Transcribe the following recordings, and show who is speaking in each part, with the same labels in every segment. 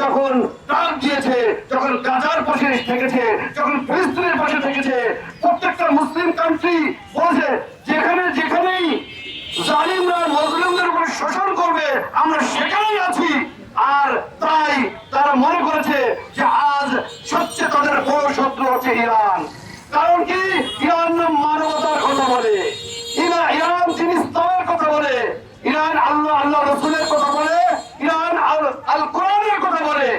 Speaker 1: যখন ডাক দিয়েছে, যখন গাজার পাশে থেকেছে, যখন ফিলিস্তিনের পাশে থেকেছে, প্রত্যেকটা মুসলিম কান্ট্রি বলেছে যেখানে যেখানেই জালিমরা মুসলিমদের উপর শোষণ করবে আমরা সেখানেই আছি। আর তাই তারা মনে করেছে যে আজ সবচেয়ে তাদের বড় শত্রু হচ্ছে ইরান। কারণ কি, ইরান মানবতার কথা বলে, ইরান ইসলামের কথা বলে, ইরান আল্লাহ রসুলের কথা বলে, ইরান আল কোরআনের কথা বলে।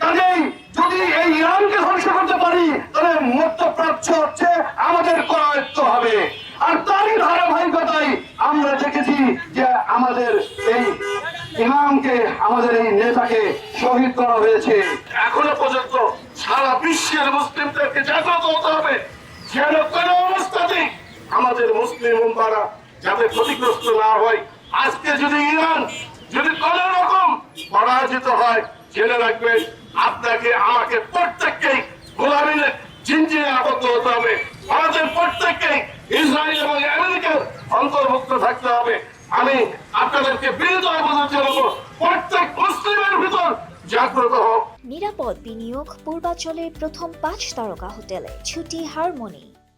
Speaker 1: কাজেই যদি এই ইরানকে ধ্বংস করতে পারি তাহলে মধ্যপ্রাচ্য হচ্ছে আমাদের করায়ত্ত হবে। আর তারই ধারাবাহিকতায় আমরা দেখেছি যে আমাদের এই ইমামকে, আমাদের এই নেতাকে শহীদ করা হয়েছে। এখনো পর্যন্ত সারা বিশ্বের মুসলিমদেরকে জাগ্রত হতে হবে যেন কোনো অবস্থাতেই আমাদের মুসলিম উম্মারা যাতে ক্ষতিগ্রস্ত না হয়। আজকে যদি ইরান যদি কোন রকম পরাজিত হয়, জেনে রাখবেন আপনাকে আমাকে প্রত্যেককেই গোলামীর জিনজিরে আবদ্ধ হতে হবে। আমাদের প্রত্যেককেই ইসরায়েল এবং আমেরিকার অন্তর্ভুক্ত থাকতে হবে। আমি আপনাদেরকে বিনীত আবেদন জানাবো, প্রত্যেক মুসলিমের ভিতর জাগ্রত হোক।
Speaker 2: নিরাপদ বিনিয়োগ পূর্বাঞ্চলের প্রথম 5 তারকা হোটেলে ছুটি হারমোনি।